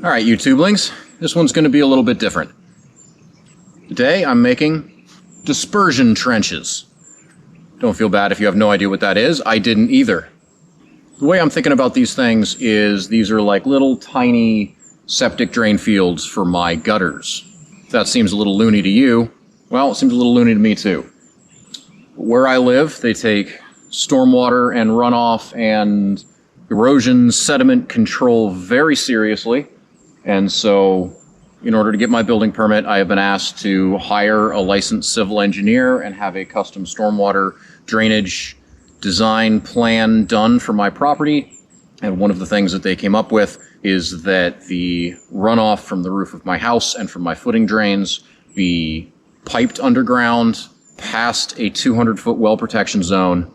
All right, YouTubelings, this one's going to be a little bit different. Today I'm making dispersion trenches. Don't feel bad if you have no idea what that is. I didn't either. The way I'm thinking about these things is these are like little tiny septic drain fields for my gutters. If that seems a little loony to you, well, it seems a little loony to me too. Where I live, they take stormwater and runoff and erosion sediment control very seriously. And so in order to get my building permit, I have been asked to hire a licensed civil engineer and have a custom stormwater drainage design plan done for my property. And one of the things that they came up with is that the runoff from the roof of my house and from my footing drains be piped underground past a 200-foot well protection zone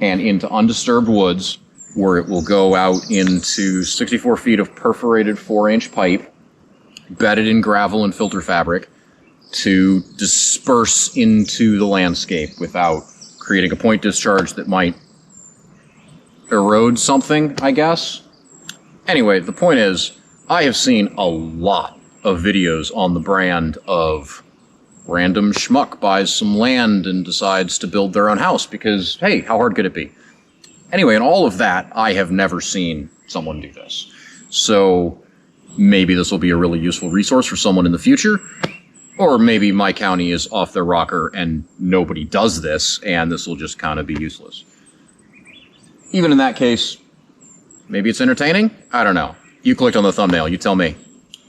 and into undisturbed woods, where it will go out into 64 feet of perforated 4-inch pipe, bedded in gravel and filter fabric, to disperse into the landscape without creating a point discharge that might erode something, I guess. Anyway, the point is, I have seen a lot of videos on the brand of random schmuck buys some land and decides to build their own house because, hey, how hard could it be? Anyway, in all of that, I have never seen someone do this. So maybe this will be a really useful resource for someone in the future. Or maybe my county is off their rocker and nobody does this, and this will just kind of be useless. Even in that case, maybe it's entertaining? I don't know. You clicked on the thumbnail, you tell me.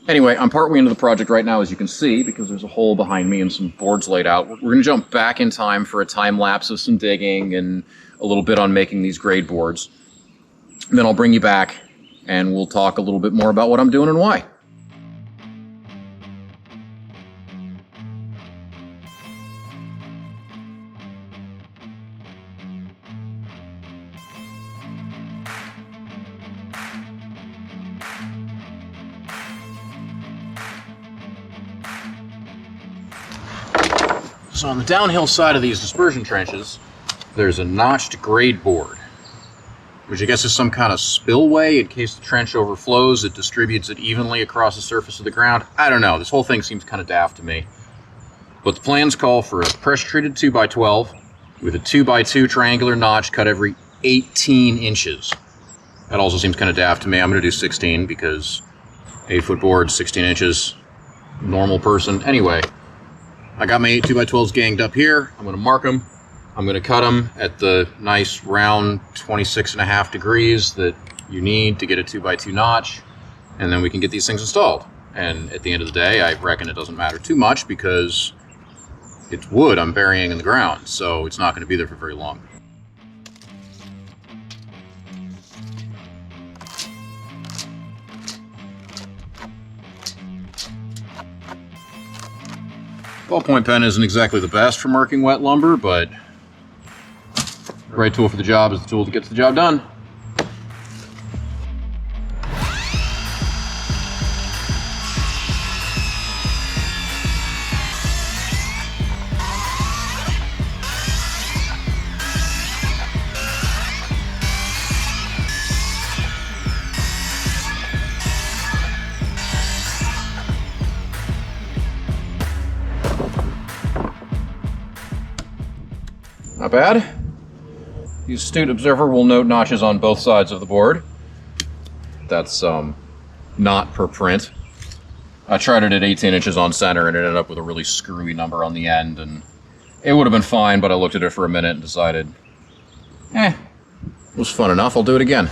Anyway, I'm partway into the project right now, as you can see, because there's a hole behind me and some boards laid out. We're going to jump back in time for a time lapse of some digging and a little bit on making these grade boards. And then I'll bring you back and we'll talk a little bit more about what I'm doing and why. So on the downhill side of these dispersion trenches, there's a notched grade board, which I guess is some kind of spillway in case the trench overflows. It distributes it evenly across the surface of the ground. I don't know. This whole thing seems kind of daft to me. But the plans call for a pressure-treated 2x12 with a 2x2 triangular notch cut every 18 inches. That also seems kind of daft to me. I'm going to do 16 because 8-foot board, 16 inches, normal person. Anyway, I got my 8 2x12s ganged up here. I'm going to mark them. I'm going to cut them at the nice round 26.5 degrees that you need to get a 2x2 notch, and then we can get these things installed. And at the end of the day, I reckon it doesn't matter too much because it's wood I'm burying in the ground, so it's not going to be there for very long. Ballpoint pen isn't exactly the best for marking wet lumber, but the right tool for the job is the tool that gets the job done. Not bad. The astute observer will note notches on both sides of the board. That's not per print. I tried it at 18 inches on center and it ended up with a really screwy number on the end, and it would have been fine, but I looked at it for a minute and decided, it was fun enough, I'll do it again.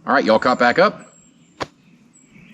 All right, y'all caught back up?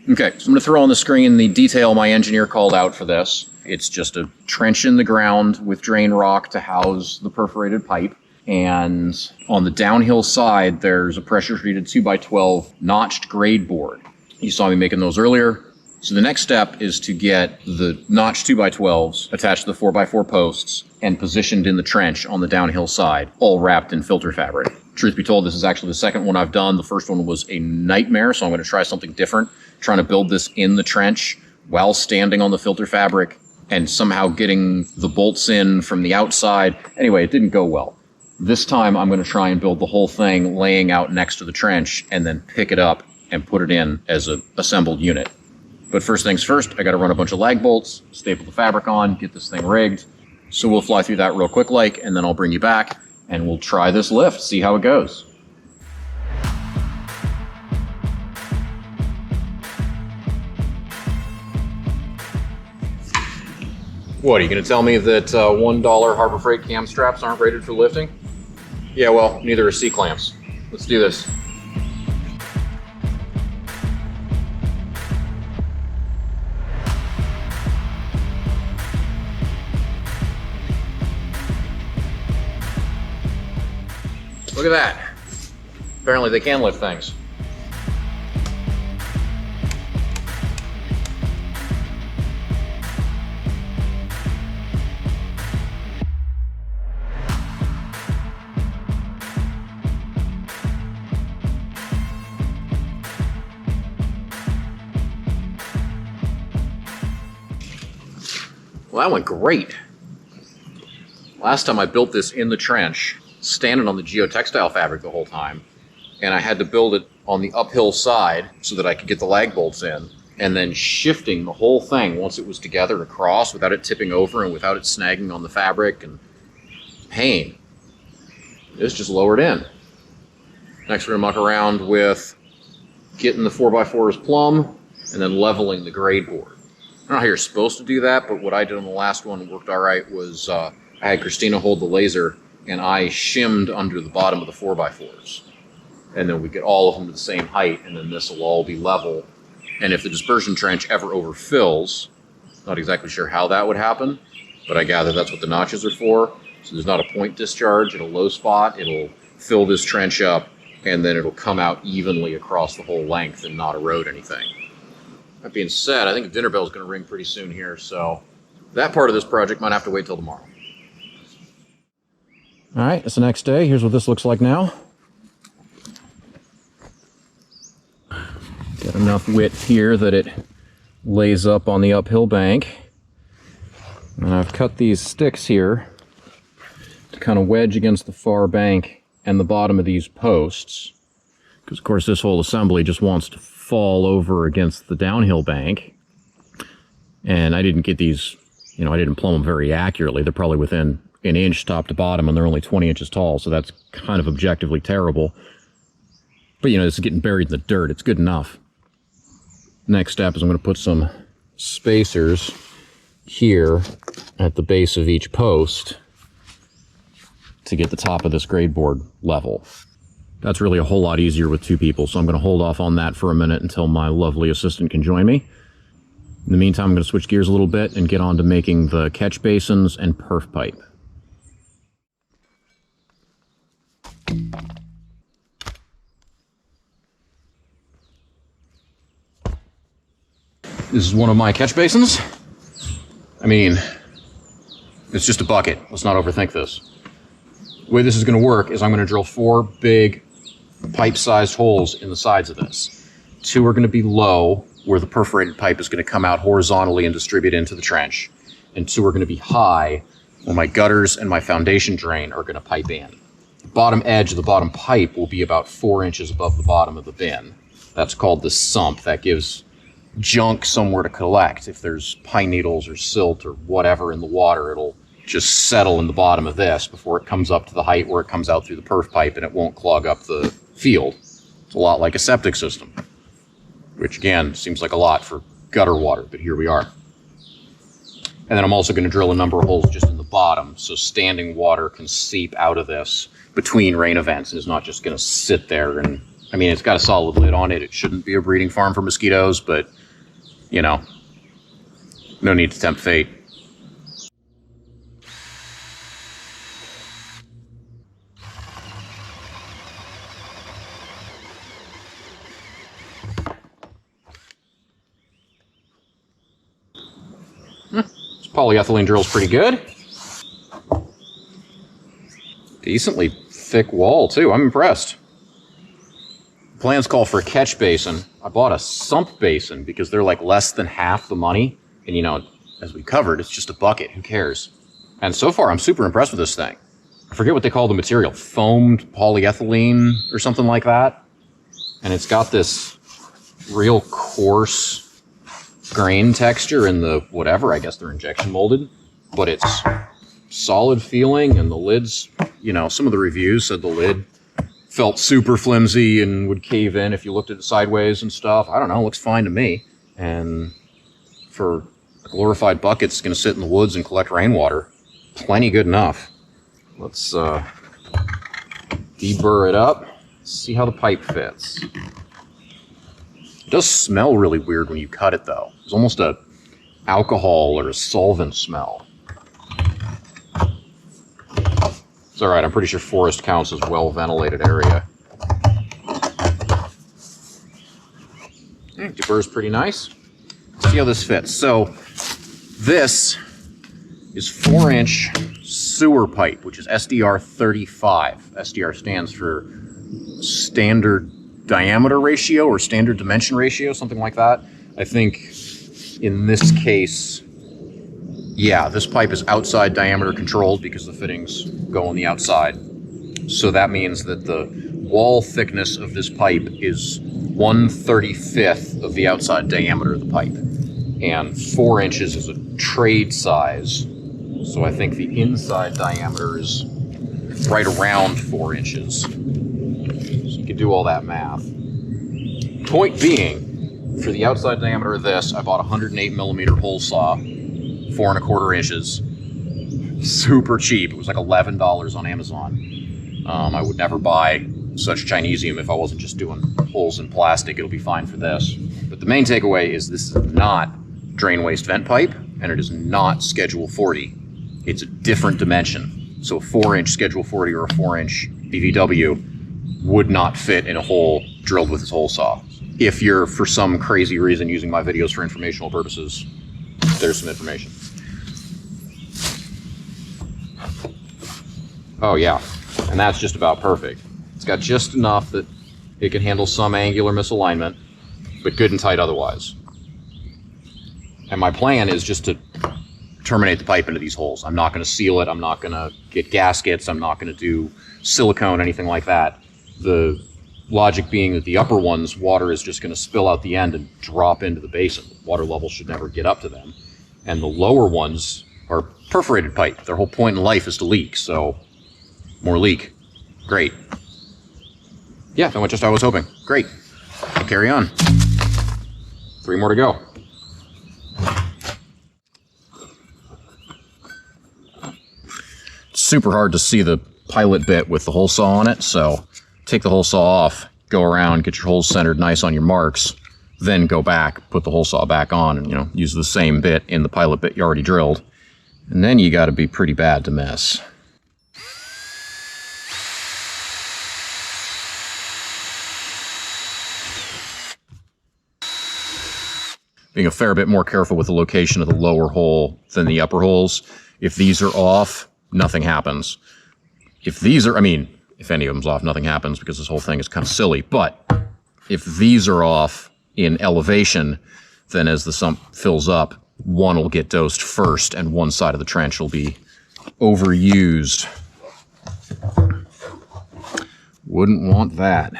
Okay, so I'm going to throw on the screen the detail my engineer called out for this. It's just a trench in the ground with drain rock to house the perforated pipe. And on the downhill side, there's a pressure-treated 2x12 notched grade board. You saw me making those earlier. So the next step is to get the notched 2x12s attached to the 4x4 posts and positioned in the trench on the downhill side, all wrapped in filter fabric. Truth be told, this is actually the second one I've done. The first one was a nightmare, so I'm going to try something different. Trying to build this in the trench while standing on the filter fabric and somehow getting the bolts in from the outside. Anyway, it didn't go well. This time I'm going to try and build the whole thing laying out next to the trench and then pick it up and put it in as an assembled unit. But first things first, I got to run a bunch of lag bolts, staple the fabric on, get this thing rigged. So we'll fly through that real quick and then I'll bring you back and we'll try this lift, see how it goes. What, are you going to tell me that $1 Harbor Freight cam straps aren't rated for lifting? Yeah, well, neither are C-clamps. Let's do this. Look at that. Apparently they can lift things. Well, that went great. Last time I built this in the trench, standing on the geotextile fabric the whole time, and I had to build it on the uphill side so that I could get the lag bolts in, and then shifting the whole thing once it was together across without it tipping over and without it snagging on the fabric, and pain. This just lowered in. Next we're gonna muck around with getting the 4x4s plumb and then leveling the grade board. I don't know how you're supposed to do that, but what I did on the last one worked all right was I had Christina hold the laser and I shimmed under the bottom of the 4x4s. And then we get all of them to the same height, and then this will all be level. And if the dispersion trench ever overfills, not exactly sure how that would happen, but I gather that's what the notches are for. So there's not a point discharge at a low spot. It'll fill this trench up, and then it'll come out evenly across the whole length and not erode anything. That being said, I think the dinner bell is going to ring pretty soon here, so that part of this project might have to wait till tomorrow. All right, it's the next day. Here's what this looks like now. Got enough width here that it lays up on the uphill bank. And I've cut these sticks here to kind of wedge against the far bank and the bottom of these posts. Because, of course, this whole assembly just wants to fall over against the downhill bank. And I didn't get these, I didn't plumb them very accurately. They're probably within an inch top to bottom, and they're only 20 inches tall, so that's kind of objectively terrible. But, this is getting buried in the dirt. It's good enough. Next step is I'm going to put some spacers here at the base of each post to get the top of this grade board level. That's really a whole lot easier with two people, so I'm going to hold off on that for a minute until my lovely assistant can join me. In the meantime, I'm going to switch gears a little bit and get on to making the catch basins and perf pipe. This is one of my catch basins. I mean, it's just a bucket. Let's not overthink this. The way this is going to work is I'm going to drill 4 big pipe-sized holes in the sides of this. 2 are going to be low, where the perforated pipe is going to come out horizontally and distribute into the trench. And 2 are going to be high, where my gutters and my foundation drain are going to pipe in. The bottom edge of the bottom pipe will be about 4 inches above the bottom of the bin. That's called the sump. That gives junk somewhere to collect. If there's pine needles or silt or whatever in the water, it'll just settle in the bottom of this before it comes up to the height where it comes out through the perf pipe, and it won't clog up the field. It's a lot like a septic system, which again seems like a lot for gutter water, but here we are. And then I'm also going to drill a number of holes just in the bottom so standing water can seep out of this between rain events and is not just going to sit there. And I mean, it's got a solid lid on it. It shouldn't be a breeding farm for mosquitoes, but no need to tempt fate. This polyethylene drill's pretty good. Decently thick wall, too. I'm impressed. Plans call for a catch basin. I bought a sump basin because they're like less than half the money. And as we covered, it's just a bucket. Who cares? And so far, I'm super impressed with this thing. I forget what they call the material. Foamed polyethylene or something like that. And it's got this real coarse grain texture in the whatever. I guess they're injection molded. But it's solid feeling, and the lid's, you know, some of the reviews said the lid felt super flimsy and would cave in if you looked at it sideways and stuff. I don't know, looks fine to me. And for a glorified bucket that's going to sit in the woods and collect rainwater, plenty good enough. Let's deburr it up, see how the pipe fits. It does smell really weird when you cut it, though. It's almost a alcohol or a solvent smell. It's all right, I'm pretty sure forest counts as well-ventilated area. Deburr's pretty nice. Let's see how this fits. So this is 4-inch sewer pipe, which is SDR 35. SDR stands for standard diameter ratio or standard dimension ratio, something like that. I think in this case, yeah, this pipe is outside diameter controlled because the fittings go on the outside. So that means that the wall thickness of this pipe is 1/35 of the outside diameter of the pipe. And 4 inches is a trade size. So I think the inside diameter is right around 4 inches. So you can do all that math. Point being, for the outside diameter of this, I bought a 108 millimeter hole saw, 4 1/4 inches. Super cheap. It was like $11 on Amazon. I would never buy such Chinesium if I wasn't just doing holes in plastic. It'll be fine for this. But the main takeaway is this is not drain waste vent pipe, and it is not Schedule 40. It's a different dimension. So a 4-inch Schedule 40 or a 4-inch BVW would not fit in a hole drilled with this hole saw. If you're, for some crazy reason, using my videos for informational purposes, there's some information. Oh yeah, and that's just about perfect. It's got just enough that it can handle some angular misalignment, but good and tight otherwise. And my plan is just to terminate the pipe into these holes. I'm not going to seal it. I'm not going to get gaskets. I'm not going to do silicone, anything like that. The logic being that the upper ones, water is just going to spill out the end and drop into the basin. Water level should never get up to them. And the lower ones are perforated pipe. Their whole point in life is to leak, so more leak. Great. Yeah, that went just how I was hoping. Great. I'll carry on. 3 more to go. It's super hard to see the pilot bit with the hole saw on it, so take the hole saw off, go around, get your holes centered nice on your marks, then go back, put the hole saw back on, and, you know, use the same bit in the pilot bit you already drilled. And then you got to be pretty bad to miss. Being a fair bit more careful with the location of the lower hole than the upper holes. If these are off, nothing happens. If these are, I mean, if any of them's off, nothing happens because this whole thing is kind of silly. But if these are off in elevation, then as the sump fills up, one will get dosed first and one side of the trench will be overused. Wouldn't want that.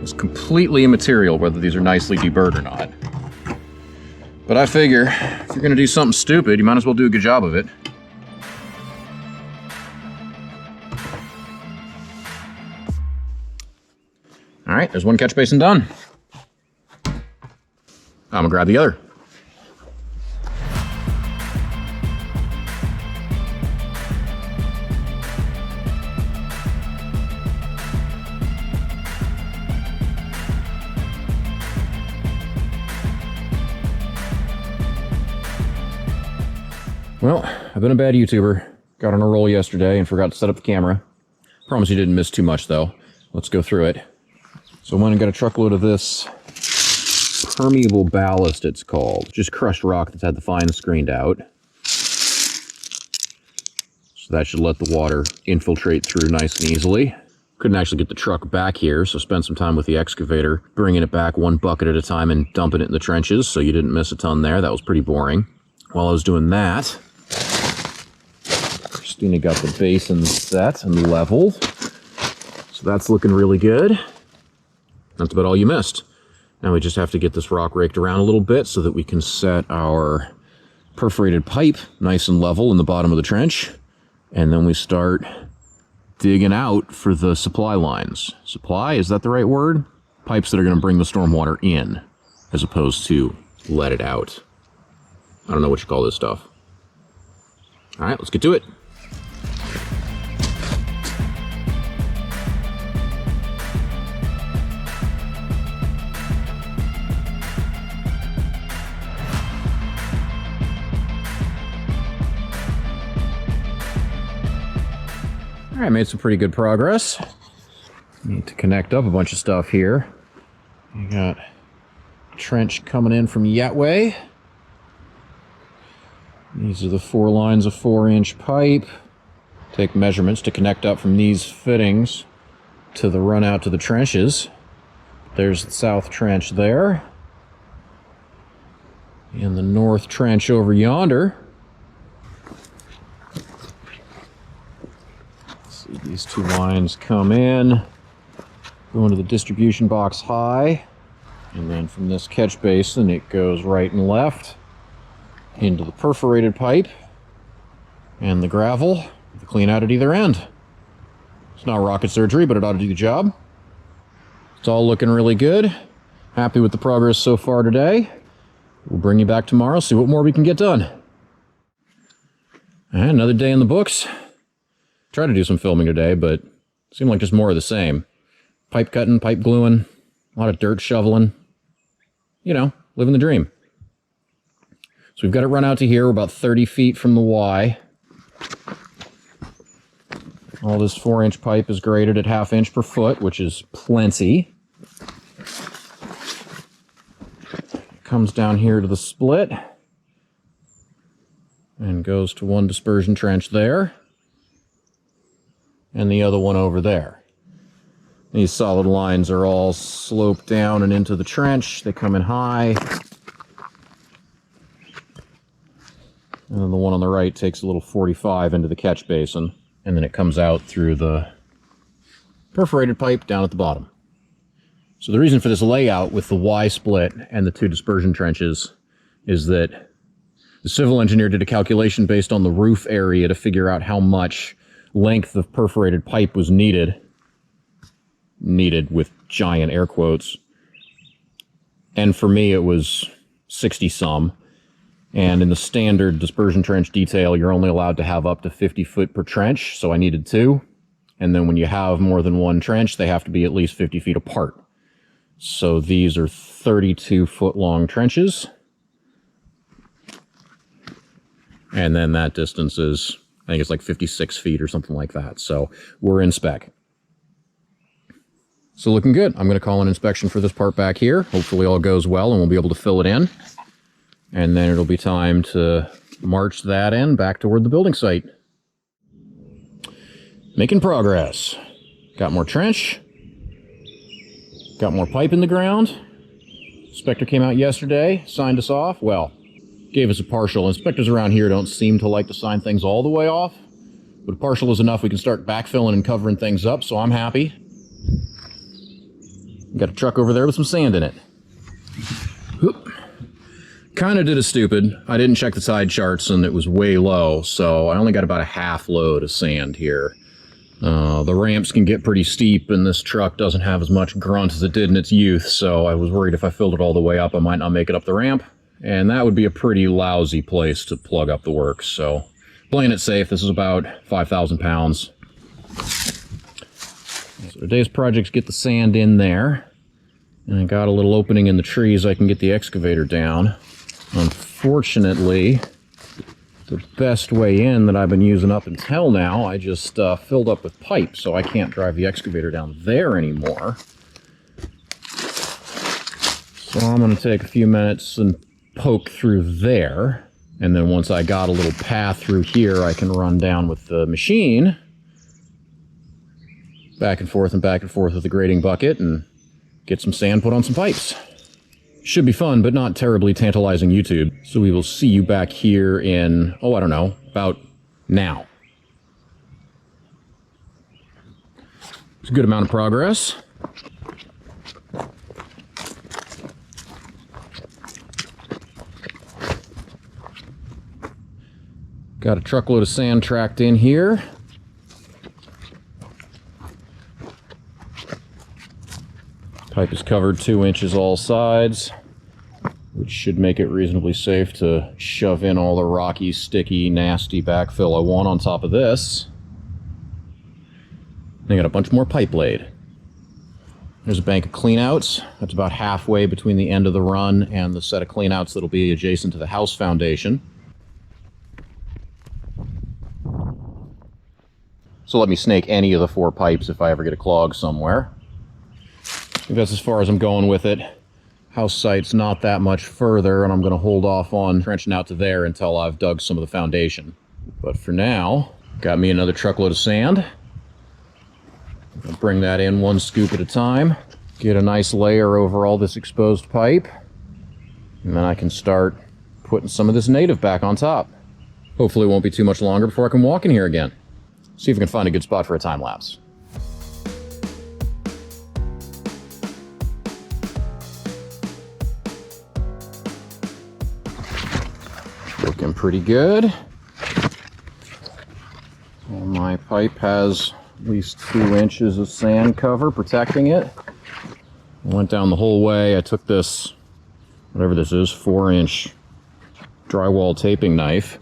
It's completely immaterial whether these are nicely deburred or not. But I figure, if you're gonna do something stupid, you might as well do a good job of it. All right, there's one catch basin done. I'm gonna grab the other. Well, I've been a bad YouTuber. Got on a roll yesterday and forgot to set up the camera. Promise you didn't miss too much, though. Let's go through it. So I went and got a truckload of this permeable ballast, it's called. Just crushed rock that's had the fines screened out. So that should let the water infiltrate through nice and easily. Couldn't actually get the truck back here, so spent some time with the excavator, bringing it back one bucket at a time and dumping it in the trenches, so you didn't miss a ton there. That was pretty boring. While I was doing that, Christina got the basin set and leveled. So that's looking really good. That's about all you missed. Now we just have to get this rock raked around a little bit so that we can set our perforated pipe nice and level in the bottom of the trench. And then we start digging out for the supply lines. Supply, is that the right word? Pipes that are going to bring the stormwater in, as opposed to let it out. I don't know what you call this stuff. All right, let's get to it. All right, made some pretty good progress. Need to connect up a bunch of stuff here. You got a trench coming in from Yatway. These are the 4 lines of 4-inch pipe. Take measurements to connect up from these fittings to the run out to the trenches. There's the south trench there. And the north trench over yonder. See, these 2 lines come in, go into the distribution box high, and then from this catch basin it goes right and left into the perforated pipe and the gravel, the clean out at either end. It's not rocket surgery, but it ought to do the job. It's all looking really good. Happy with the progress so far today. We'll bring you back tomorrow, see what more we can get done. And another day in the books. Tried to do some filming today, but it seemed like just more of the same. Pipe cutting, pipe gluing, a lot of dirt shoveling. You know, living the dream. So we've got it run out to here. We're about 30 feet from the Y. All this 4-inch pipe is graded at 1/2 inch per foot, which is plenty. It comes down here to the split and goes to one dispersion trench there and the other one over there. These solid lines are all sloped down and into the trench. They come in high. And then the one on the right takes a little 45 into the catch basin, and then it comes out through the perforated pipe down at the bottom. So the reason for this layout with the Y split and the 2 dispersion trenches is that the civil engineer did a calculation based on the roof area to figure out how much length of perforated pipe was needed with giant air quotes. And for me, it was 60 some. And in the standard dispersion trench detail, you're only allowed to have up to 50 foot per trench, so I needed 2. And then when you have more than 1 trench, they have to be at least 50 feet apart. So these are 32 foot long trenches. And then that distance is, I think it's like 56 feet or something like that. So we're in spec. So looking good. I'm going to call an inspection for this part back here. Hopefully all goes well and we'll be able to fill it in. And then it'll be time to march that in back toward the building site. Making progress. Got more trench. Got more pipe in the ground. Inspector came out yesterday, signed us off. Well, gave us a partial. Inspectors around here don't seem to like to sign things all the way off. But a partial is enough. We can start backfilling and covering things up, so I'm happy. Got a truck over there with some sand in it. Oop. Kind of did a stupid. I didn't check the side charts and it was way low, so I only got about a 1/2 load of sand here. The ramps can get pretty steep and this truck doesn't have as much grunt as it did in its youth, so I was worried if I filled it all the way up I might not make it up the ramp, and that would be a pretty lousy place to plug up the works, so playing it safe. This is about 5,000 pounds. So today's project's get the sand in there, and I got a little opening in the trees I can get the excavator down. Unfortunately, the best way in that I've been using up until now. I just filled up with pipe, so I can't drive the excavator down there anymore. So I'm going to take a few minutes and poke through there. And then once I got a little path through here, I can run down with the machine. Back and forth with the grading bucket and get some sand put on some pipes. Should be fun, but not terribly tantalizing YouTube. So we will see you back here in, oh, I don't know, about now. It's a good amount of progress. Got a truckload of sand tracked in here. Pipe is covered 2 inches all sides, which should make it reasonably safe to shove in all the rocky, sticky, nasty backfill I want on top of this. I got a bunch more pipe laid. There's a bank of cleanouts. That's about halfway between the end of the run and the set of cleanouts that'll be adjacent to the house foundation. So let me snake any of the 4 pipes if I ever get a clog somewhere. I think that's as far as I'm going with it. House site's not that much further, and I'm going to hold off on trenching out to there until I've dug some of the foundation. But for now, got me another truckload of sand. I'll bring that in 1 scoop at a time. Get a nice layer over all this exposed pipe. And then I can start putting some of this native back on top. Hopefully it won't be too much longer before I can walk in here again. See if we can find a good spot for a time lapse. Looking pretty good. Well, my pipe has at least 2 inches of sand cover protecting it. I went down the whole way. I took this, whatever this is, 4-inch drywall taping knife.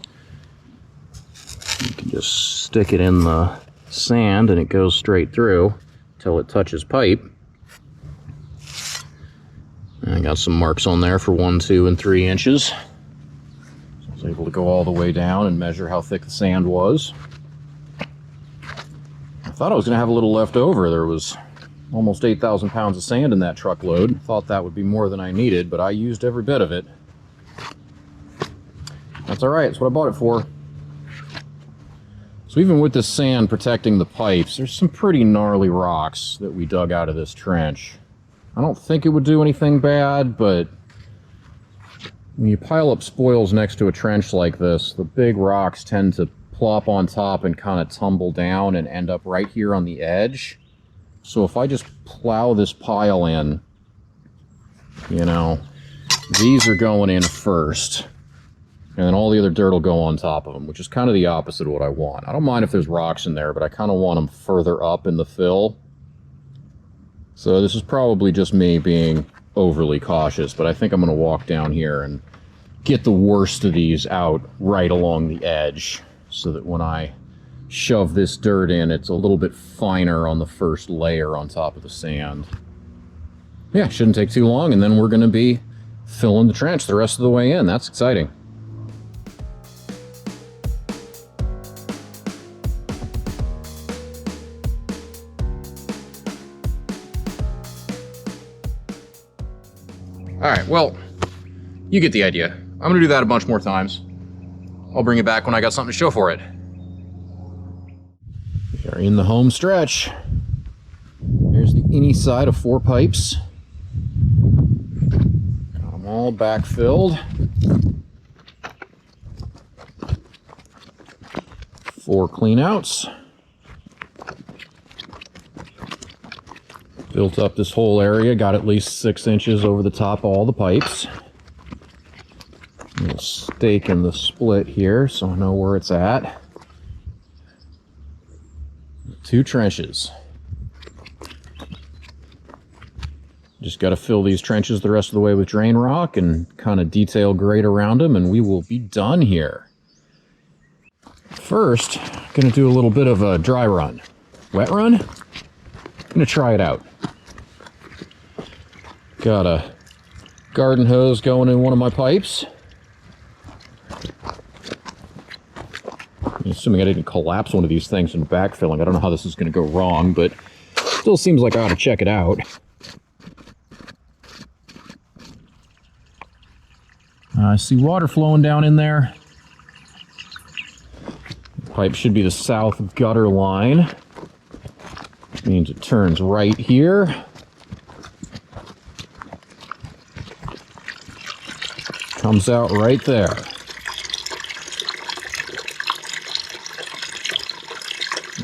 You can just stick it in the sand and it goes straight through until it touches pipe. And I got some marks on there for 1, 2, and 3 inches. So I was able to go all the way down and measure how thick the sand was. I thought I was going to have a little left over. There was almost 8,000 pounds of sand in that truckload. Thought that would be more than I needed, but I used every bit of it. That's all right. That's what I bought it for. So even with the sand protecting the pipes, there's some pretty gnarly rocks that we dug out of this trench. I don't think it would do anything bad, but when you pile up spoils next to a trench like this, the big rocks tend to plop on top and kind of tumble down and end up right here on the edge. So if I just plow this pile in, you know, these are going in first. And then all the other dirt will go on top of them, which is kind of the opposite of what I want. I don't mind if there's rocks in there, but I kind of want them further up in the fill. So this is probably just me being overly cautious, but I think I'm going to walk down here and get the worst of these out right along the edge so that when I shove this dirt in, it's a little bit finer on the first layer on top of the sand. Yeah, shouldn't take too long, and then we're going to be filling the trench the rest of the way in. That's exciting. Alright, well, you get the idea. I'm going to do that a bunch more times. I'll bring it back when I got something to show for it. We are in the home stretch. Here's the innie side of 4 pipes. Got them all backfilled. 4 cleanouts. Built up this whole area, got at least 6 inches over the top of all the pipes. A little stake in the split here so I know where it's at. 2 trenches. Just got to fill these trenches the rest of the way with drain rock and kind of detail grade around them, and we will be done here. First, going to do a little bit of a dry run. Wet run? I'm going to try it out. Got a garden hose going in one of my pipes. Assuming I didn't collapse one of these things in backfilling. I don't know how this is going to go wrong, but still seems like I ought to check it out. I see water flowing down in there. Pipe should be the south gutter line. Means it turns right here. Comes out right there.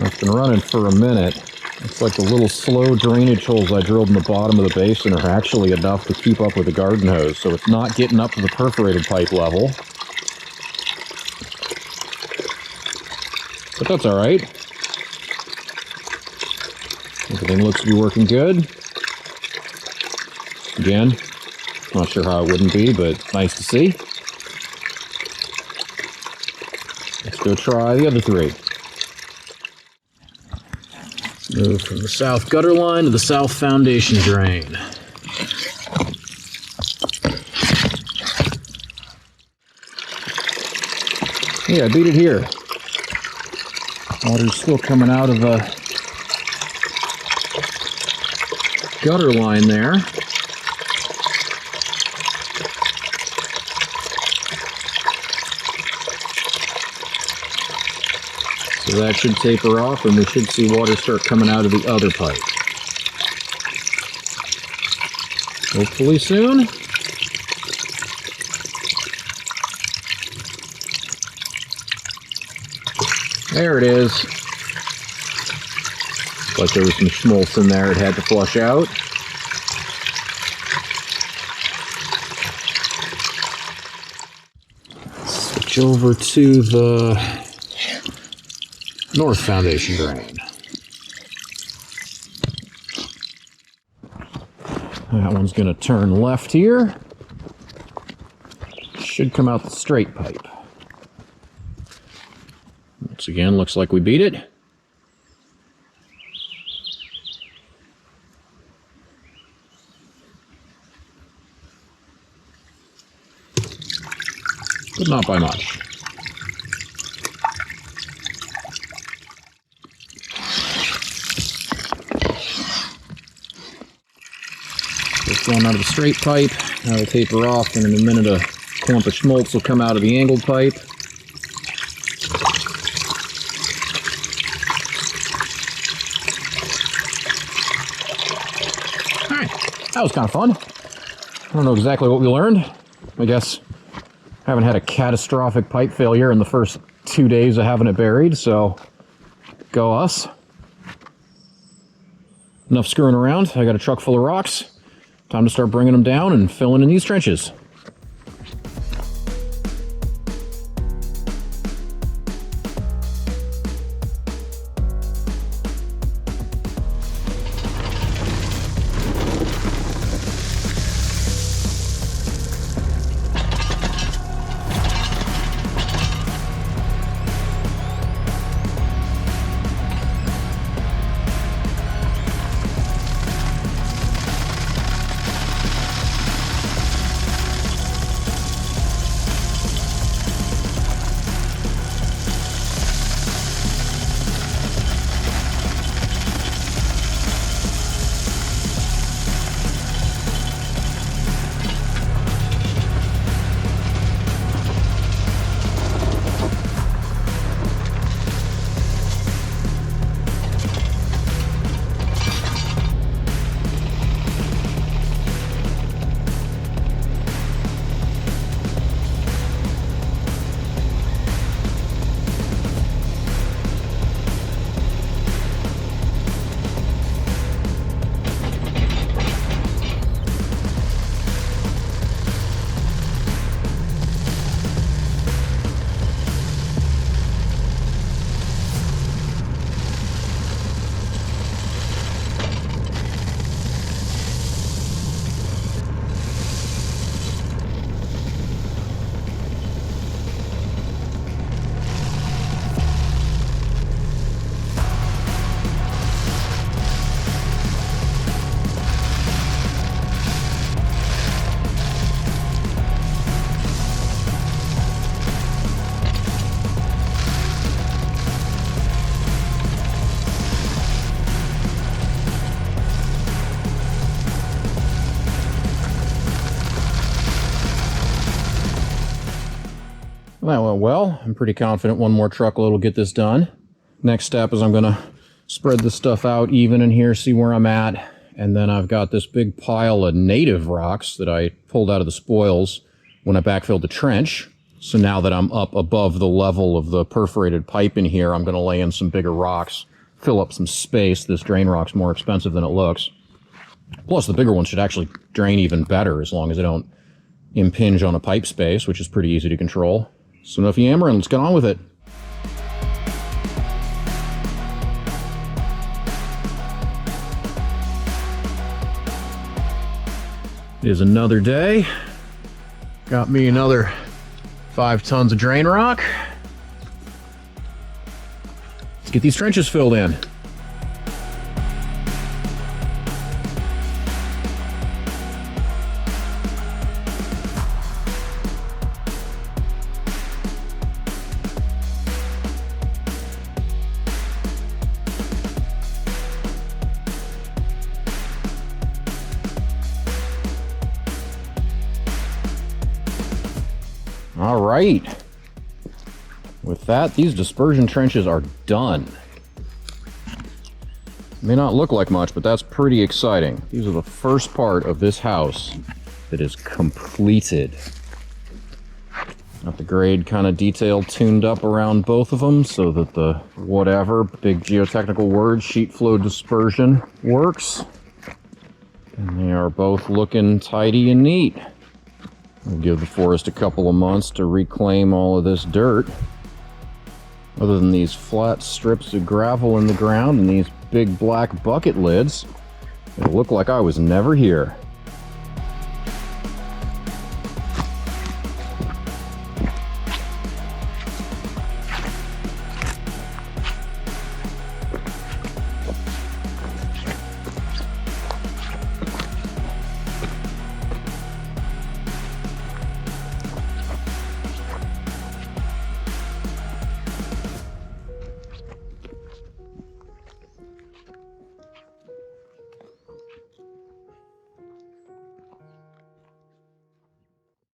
It's been running for a minute. It's like the little slow drainage holes I drilled in the bottom of the basin are actually enough to keep up with the garden hose, so it's not getting up to the perforated pipe level. But that's all right. Everything looks to be working good. Again, not sure how it wouldn't be, but nice to see. Let's go try the other three. Move from the south gutter line to the south foundation drain. Yeah, I beat it here. Water's still coming out of the gutter line there. So that should taper off and we should see water start coming out of the other pipe. Hopefully soon. There it is. Like there was some schmaltz in there it had to flush out. Switch over to the north foundation drain. That one's going to turn left here. Should come out the straight pipe. Once again, looks like we beat it. But not by much. It's going out of the straight pipe. That'll taper off, and in a minute a clump of schmaltz will come out of the angled pipe. Alright, that was kind of fun. I don't know exactly what we learned. I guess I haven't had a catastrophic pipe failure in the first 2 days of having it buried, so go us. Enough screwing around. I got a truck full of rocks. Time to start bringing them down and filling in these trenches. Well, that went well. I'm pretty confident one more truckload will get this done. Next step is I'm going to spread this stuff out even in here, see where I'm at. And then I've got this big pile of native rocks that I pulled out of the spoils when I backfilled the trench. So now that I'm up above the level of the perforated pipe in here, I'm going to lay in some bigger rocks, fill up some space. This drain rock's more expensive than it looks. Plus, the bigger ones should actually drain even better as long as they don't impinge on a pipe space, which is pretty easy to control. So enough yammering, let's get on with it. It is another day. Got me another 5 tons of drain rock. Let's get these trenches filled in. All right. With that, these dispersion trenches are done. May not look like much, but that's pretty exciting. These are the first part of this house that is completed. Got the grade kind of detailed tuned up around both of them so that the whatever, big geotechnical word, sheet flow dispersion works. And they are both looking tidy and neat. We'll give the forest a couple of months to reclaim all of this dirt. Other than these flat strips of gravel in the ground and these big black bucket lids, it'll look like I was never here.